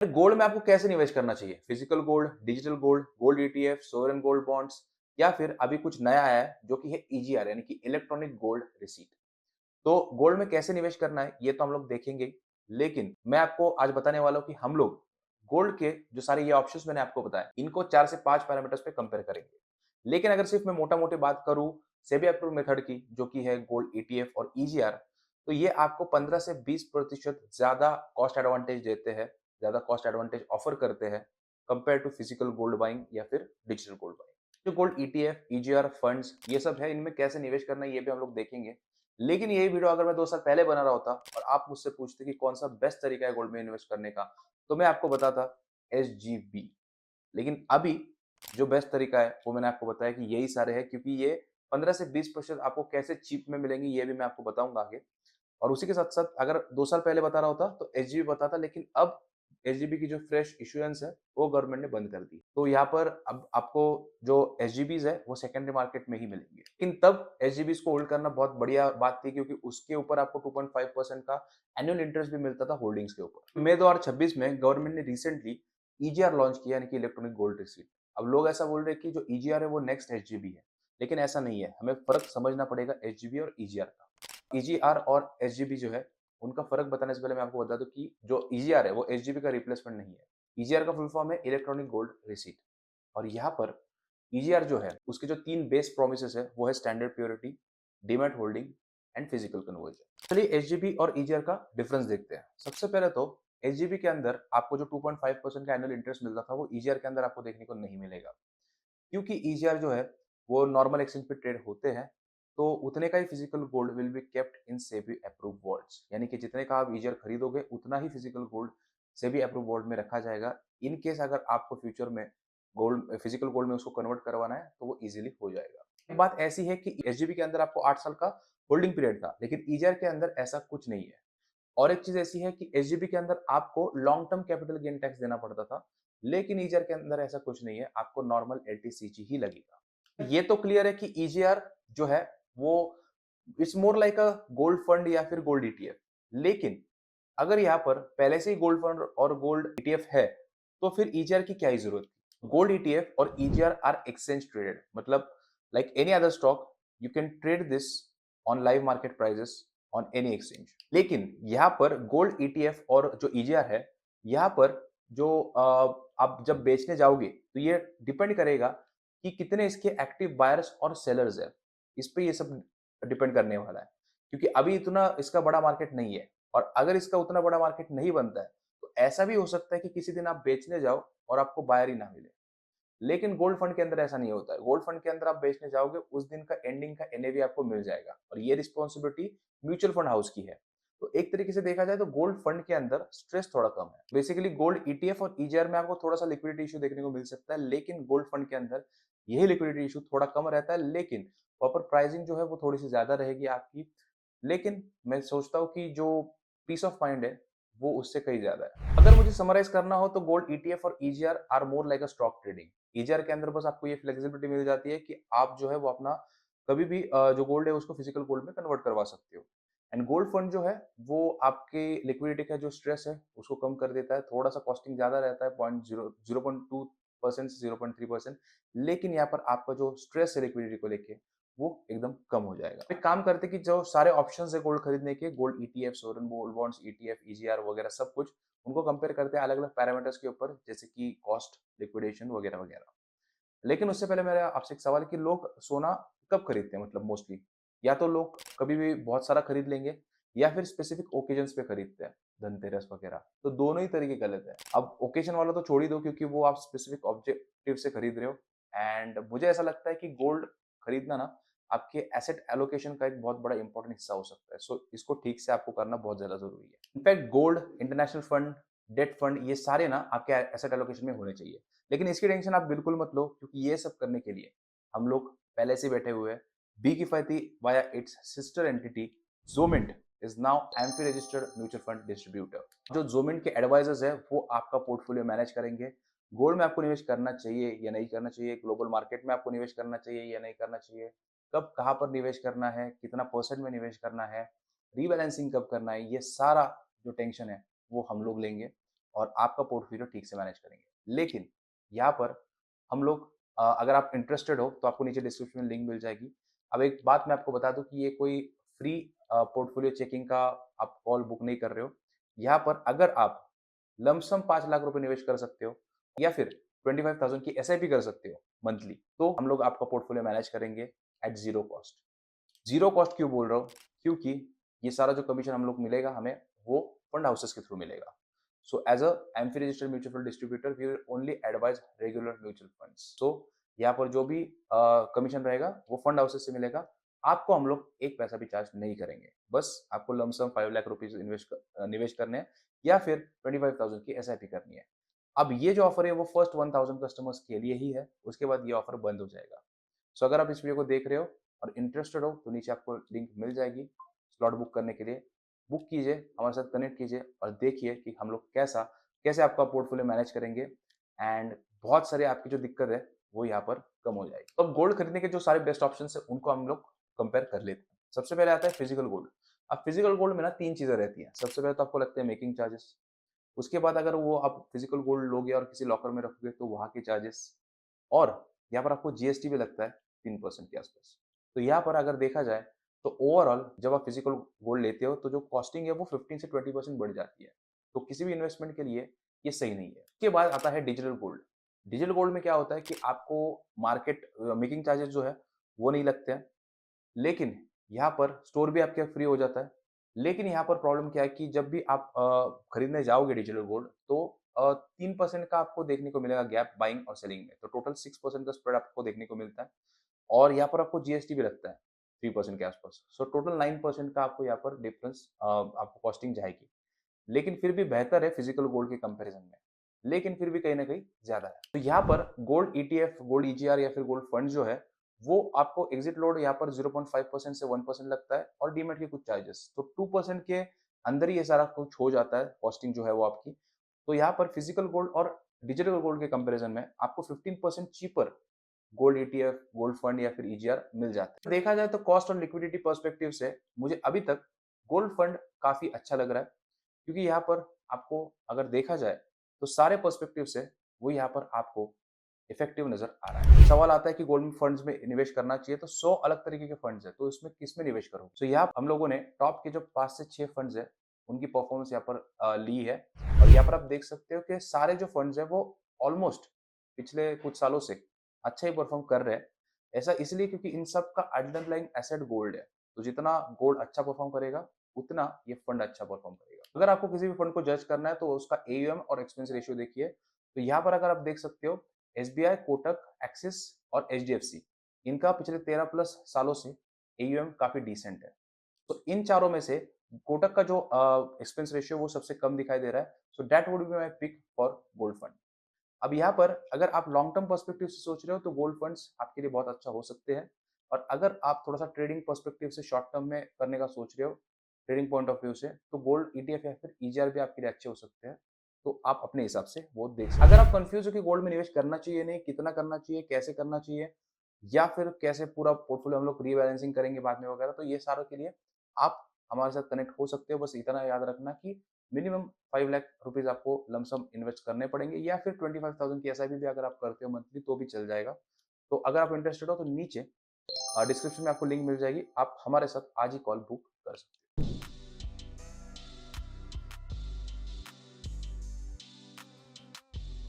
Gold में आपको कैसे निवेश करना चाहिए? Physical gold, digital gold, gold ETF, sovereign gold bonds या फिर अभी कुछ नया आया है जो कि है ईजीआर यानी कि इलेक्ट्रॉनिक गोल्ड रिसीट। तो गोल्ड में कैसे निवेश करना है ये तो हम लोग देखेंगे ही, लेकिन मैं आपको आज बताने वाला हूँ कि हम लोग गोल्ड के जो सारे ये ऑप्शंस मैंने आपको बताए, इनको 4 से 5 पैरामीटर्स पे कंपेयर करेंगे। लेकिन अगर सिर्फ मैं मोटा-मोटी बात करूँ सेबी अप्रूव्ड मेथड की जो कि है गोल्ड ईटीएफ और ईजीआर, तो ये आपको 15 से 20% ज़्यादा कॉस्ट एडवांटेज देते हैं, ज़्यादा कॉस्ट एडवांटेज ऑफर करते हैं compare to physical gold buying या फिर डिजिटल गोल्ड बाइंग। जो गोल्ड ईटीएफ, ईजीआर फंड्स ये सब है, इनमें कैसे निवेश करना है ये भी हम लोग देखेंगे। लेकिन यही वीडियो अगर मैं 2 साल पहले बना रहा होता और आप मुझसे पूछते कि कौन-सा बेस्ट तरीका है गोल्ड में इन्वेस्ट करने का, तो मैं आपको बताता एसजीबी। लेकिन अभी जो बेस्ट तरीका है वो मैंने आपको बताया कि यही सारे हैं, क्योंकि ये 15 से 20% आपको कैसे चीप में मिलेंगे ये भी मैं आपको बताऊँगा आगे। और उसी के साथ-साथ अगर 2 साल पहले बता रहा होता तो एसजीबी बताता, लेकिन अब एसजीबी की जो फ्रेश इश्यूएंस है वो गवर्नमेंट ने बंद कर दी। तो यहाँ पर अब आपको जो एसजीबीज़ है वो सेकेंडरी मार्केट में ही मिलेंगे। लेकिन तब एसजीबीज़ को होल्ड करना बहुत बढ़िया बात थी, क्योंकि उसके ऊपर आपको 2.5% का एनुअल इंटरेस्ट भी मिलता था होल्डिंग्स के ऊपर। मई 2026 में गवर्नमेंट ने रिसेंटली ईजीआर लॉन्च किया यानी कि इलेक्ट्रॉनिक गोल्ड रिसीट। अब लोग ऐसा बोल रहे हैं कि जो ईजीआर है वो नेक्स्ट एसजीबी है, लेकिन ऐसा नहीं है। हमें फ़र्क समझना पड़ेगा एसजीबी और ईजीआर का। ईजीआर और एसजीबी जो है, उनका फ़र्क बताने से पहले मैं आपको बता दूँ कि जो ईजीआर है, वो एसजीबी का रिप्लेसमेंट नहीं है। ईजीआर का फुल फॉर्म है इलेक्ट्रॉनिक गोल्ड रिसीट, और यहाँ पर ईजीआर जो है, उसके जो 3 बेस प्रॉमिसेस है, वो है standard purity, demat holding and physical conversion. चलिए एसजीबी और ईजीआर का डिफरेंस देखते हैं। सबसे पहले तो एसजीबी के अंदर आपको जो 2.5% का एनुअल इंटरेस्ट मिलता था, वो ईजीआर के अंदर आपको देखने को नहीं मिलेगा। क्योंकि ईजीआर जो है वो नॉर्मल एक्सचेंज पे ट्रेड होते हैं, तो उतने का ही physical gold will be kept in SEBI approved vaults, यानी कि जितने का आप ईजीआर खरीदोगे उतना ही physical gold SEBI approved vault में रखा जाएगा। इन केस अगर आपको फ्यूचर में गोल्ड फिजिकल गोल्ड में उसको कन्वर्ट करवाना है तो वो इजीली हो जाएगा। एक बात ऐसी है कि एसजीबी के अंदर आपको 8 साल का होल्डिंग पीरियड था, लेकिन ईजीआर के अंदर ऐसा कुछ नहीं है। और एक चीज ऐसी है कि एसजीबी के अंदर आपको long term capital gain tax देना पड़ता था, लेकिन ईजीआर के अंदर ऐसा कुछ नहीं है, आपको नॉर्मल एलटीसीजी ही लगेगा। ये तो क्लियर है कि ईजीआर जो है वो it's more like a gold fund या फिर गोल्ड ईटीएफ। लेकिन अगर यहाँ पर पहले से ही गोल्ड फंड और गोल्ड ईटीएफ है, तो फिर ईजीआर की क्या ही जरूरत थी। गोल्ड ईटीएफ और ईजीआर आर एक्सचेंज ट्रेडेड, मतलब like any other stock you can trade this on live market prices on any exchange. लेकिन यहाँ पर गोल्ड ईटीएफ और जो ईजीआर है, यहाँ पर जो आप जब बेचने जाओगे तो ये डिपेंड करेगा कि कितने इसके एक्टिव बायर्स और सेलर्स है। इस पे ये सब डिपेंड करने वाला है, क्योंकि अभी इतना इसका बड़ा मार्केट नहीं है। और अगर इसका उतना बड़ा मार्केट नहीं बनता है, तो ऐसा भी हो सकता है कि किसी दिन आप बेचने जाओ और आपको बायर ही ना मिले। लेकिन गोल्ड फंड के अंदर ऐसा नहीं होता है। गोल्ड फंड के अंदर आप बेचने जाओगे, उस दिन का एंडिंग का एनएवी आपको मिल जाएगा, और ये रिस्पॉन्सिबिलिटी म्यूचुअल फंड हाउस की है। तो एक तरीके से देखा जाए तो गोल्ड फंड के अंदर स्ट्रेस थोड़ा कम है। बेसिकली गोल्ड ईटीएफ और ईजीआर में आपको थोड़ा सा लिक्विडिटी इशू देखने को मिल सकता है, लेकिन गोल्ड फंड के अंदर यही लिक्विडिटी इशू थोड़ा कम रहता है, लेकिन प्रॉपर प्राइसिंग जो है वो थोड़ी सी ज्यादा रहेगी आपकी। लेकिन मैं सोचता हूँ कि जो पीस ऑफ माइंड है वो उससे कहीं ज्यादा है। अगर मुझे समराइज करना हो तो गोल्ड ईटीएफ और EGR are more like a stock trading. EGR के अंदर बस आपको ये फ्लेक्सिबिलिटी मिल जाती है कि आप जो है वो अपना कभी भी जो गोल्ड है उसको फिजिकल गोल्ड में कन्वर्ट करवा सकते हो। एंड गोल्ड फंड जो है वो आपके लिक्विडिटी का जो स्ट्रेस है उसको कम कर देता है। थोड़ा सा कॉस्टिंग ज्यादा रहता है, 0.2% से 0.3%, लेकिन यहाँ पर आपका जो स्ट्रेस है लिक्विडिटी को लेके वो एकदम कम हो जाएगा। एक काम करते कि जो सारे ऑप्शंस है गोल्ड खरीदने के, gold ETF, sovereign gold bonds, ETF, EGR वगैरह सब कुछ, उनको कंपेयर करते हैं अलग अलग पैरामीटर्स के ऊपर, जैसे कि कॉस्ट, लिक्विडेशन वगैरह वगैरह। लेकिन उससे पहले मेरा आपसे एक सवाल है कि लोग सोना कब खरीदते हैं, मतलब मोस्टली या तो लोग कभी भी बहुत सारा खरीद लेंगे या फिर स्पेसिफिक ओकेजन्स पे खरीदते हैं, धनतेरस वगैरह। तो दोनों ही तरीके गलत है। अब ओकेजन वाला तो छोड़ ही दो, क्योंकि वो आप स्पेसिफिक ऑब्जेक्टिव से खरीद रहे हो। एंड मुझे ऐसा लगता है कि गोल्ड खरीदना ना आपके एसेट एलोकेशन का एक बहुत बड़ा इंपॉर्टेंट हिस्सा हो सकता है। सो इसको ठीक से आपको करना बहुत ज्यादा जरूरी है। In fact gold, international fund, debt fund, ये सारे ना आपके एसेट एलोकेशन में होने चाहिए। लेकिन इसकी टेंशन आप बिल्कुल मत लो, क्योंकि ये सब करने के लिए हम लोग पहले से बैठे हुए हैं। Be Kifayati via its sister entity Zomint is now AMFI registered mutual fund distributor. जो जोमिंट के एडवाइजर्स है वो आपका पोर्टफोलियो मैनेज करेंगे। गोल्ड में आपको निवेश करना चाहिए या नहीं करना चाहिए, ग्लोबल मार्केट में आपको निवेश करना चाहिए या नहीं करना चाहिए, कब कहाँ पर निवेश करना है, कितना परसेंट में निवेश करना है, रीबैलेंसिंग कब करना है, ये सारा जो टेंशन है वो हम लोग लेंगे। और आपका पोर्टफोलियो ठीक से मैनेज करेंगे। लेकिन यहाँ पर हम लोग अगर आप इंटरेस्टेड हो तो आपको नीचे डिस्क्रिप्शन में लिंक मिल जाएगी। अब एक बात मैं आपको बता दूँ कि ये कोई फ्री पोर्टफोलियो चेकिंग का आप कॉल बुक नहीं कर रहे हो। यहाँ पर अगर आप लमसम 5 लाख रुपए निवेश कर सकते हो या फिर 25,000 की एसआईपी कर सकते हो मंथली, तो हम लोग आपका पोर्टफोलियो मैनेज करेंगे at zero cost. Zero cost क्यों बोल रहा हूँ? क्योंकि ये सारा जो कमीशन हम लोग मिलेगा हमें, वो फंड हाउसेस के थ्रू मिलेगा। So as a AMFI registered mutual fund distributor, we will only advise regular mutual funds. So यहाँ पर जो भी कमीशन रहेगा वो फंड हाउसेस से मिलेगा। आपको हम लोग एक पैसा भी चार्ज नहीं करेंगे। बस आपको लमसम 5 लाख रुपीज़ निवेश करने हैं या फिर 25,000 की एसआईपी करनी है। अब ये जो ऑफर है वो फर्स्ट 1000 कस्टमर्स के लिए ही है, उसके बाद ये ऑफर बंद हो जाएगा। सो अगर आप इस वीडियो को देख रहे हो और इंटरेस्टेड हो तो नीचे आपको लिंक मिल जाएगी स्लॉट बुक करने के लिए। बुक कीजिए, हमारे साथ कनेक्ट कीजिए और देखिए कि हम लोग कैसे आपका पोर्टफोलियो मैनेज करेंगे एंड बहुत सारे आपकी जो दिक्कत है वो यहाँ पर कम हो जाएगी। तो अब गोल्ड खरीदने के जो सारे बेस्ट ऑप्शन है उनको हम लोग कंपेयर कर लेते हैं। सबसे पहले आता है फिजिकल गोल्ड। अब फिजिकल गोल्ड में ना 3 चीज़ें रहती हैं। सबसे पहले तो आपको लगते हैं मेकिंग चार्जेस, उसके बाद अगर वो आप फिजिकल गोल्ड लोगे और किसी लॉकर में रखोगे तो वहाँ के चार्जेस, और यहाँ पर आपको जीएसटी भी लगता है 3% के आसपास। तो यहाँ पर अगर देखा जाए तो ओवरऑल जब आप फिजिकल गोल्ड लेते हो तो जो कॉस्टिंग है वो 15 से 20% बढ़ जाती है। तो किसी भी इन्वेस्टमेंट के लिए ये सही नहीं है। उसके बाद आता है डिजिटल गोल्ड। डिजिटल गोल्ड में क्या होता है कि आपको मार्केट मेकिंग चार्जेस जो है वो नहीं लगते हैं, लेकिन यहाँ पर स्टोर भी आपके फ्री हो जाता है। लेकिन यहाँ पर प्रॉब्लम क्या है कि जब भी आप खरीदने जाओगे डिजिटल गोल्ड तो 3% का आपको देखने को मिलेगा गैप बाइंग और सेलिंग में। तो टोटल 6% का स्प्रेड आपको देखने को मिलता है और यहाँ पर आपको जीएसटी भी लगता है 3% के आसपास। सो टोटल 9% का आपको यहाँ पर डिफरेंस आपको कॉस्टिंग जाएगी। लेकिन फिर भी बेहतर है फिजिकल गोल्ड के कंपैरिजन में। लेकिन फिर भी कहीं न कहीं ज़्यादा है। तो यहाँ पर गोल्ड ईटीएफ, गोल्ड ईजीआर या फिर गोल्ड फंड जो है, वो आपको एग्जिट लोड यहाँ पर 0.5% से 1% लगता है और डीमैट के कुछ चार्जेस। तो 2% के अंदर ही ये सारा कुछ हो जाता है, कॉस्टिंग जो है वो आपकी। तो यहाँ पर फिजिकल गोल्ड और डिजिटल गोल्ड के कंपैरिजन में आपको 15% cheaper gold ETF, gold fund या फिर ईजीआर मिल जाते हैं। देखा जाए तो कॉस्ट और लिक्विडिटी पर्सपेक्टिव से मुझे अभी तक गोल्ड फंड काफ़ी अच्छा लग रहा है। क्योंकि यहाँ पर आपको अगर देखा जाए तो सारे पर्सपेक्टिव से वो यहाँ पर आपको इफेक्टिव नजर आ रहा है। सवाल आता है कि गोल्ड फंड्स में निवेश करना चाहिए तो 100 अलग तरीके के फंड्स है, तो इसमें किस में निवेश करूँ? तो यहाँ हम लोगों ने टॉप के जो 5 से 6 फंड्स है उनकी परफॉर्मेंस यहाँ पर ली है और यहाँ पर आप देख सकते हो कि सारे जो फंड्स है वो ऑलमोस्ट पिछले कुछ सालों से अच्छा ही परफॉर्म कर रहे हैं। ऐसा इसलिए क्योंकि इन सब का अंडरलाइंग एसेट गोल्ड है। तो जितना गोल्ड अच्छा परफॉर्म करेगा उतना ये फंड अच्छा परफॉर्म करेगा। अगर आपको किसी भी फंड को जज करना है तो उसका एयूएम और एक्सपेंस रेशियो देखिए। तो यहाँ पर अगर आप देख सकते हो एसबीआई, कोटक, एक्सिस और एचडीएफसी, इनका पिछले 13 प्लस सालों से एयूएम काफी डिसेंट है। तो इन चारों में से कोटक का जो एक्सपेंस रेशियो वो सबसे कम दिखाई दे रहा है। So that would be my pick for gold fund. अब यहाँ पर अगर आप लॉन्ग टर्म पर्सपेक्टिव से सोच रहे हो तो गोल्ड फंड्स आपके लिए बहुत अच्छा हो सकते हैं, और अगर आप थोड़ा सा ट्रेडिंग पर्सपेक्टिव से शॉर्ट टर्म में करने का सोच रहे हो ट्रेडिंग पॉइंट ऑफ व्यू से, तो गोल्ड ईटीएफ या फिर ईजीआर भी आपके लिए अच्छे हो सकते हैं। तो आप अपने हिसाब से वो देख सकते हैं। अगर आप कंफ्यूज हो कि गोल्ड में निवेश करना चाहिए नहीं, कितना करना चाहिए, कैसे करना चाहिए, या फिर कैसे पूरा पोर्टफोलियो हम लोग रीबैलेंसिंग करेंगे बाद में वगैरह, तो ये सारों के लिए आप हमारे साथ कनेक्ट हो सकते हो। बस इतना याद रखना कि मिनिमम 5 लाख रुपीज आपको लमसम इन्वेस्ट करने पड़ेंगे या फिर 25,000 की एसआईपी भी अगर आप करते हो मंथली तो भी चल जाएगा। तो अगर आप इंटरेस्टेड हो तो नीचे डिस्क्रिप्शन में आपको लिंक मिल जाएगी, आप हमारे साथ आज ही कॉल बुक कर सकते हो।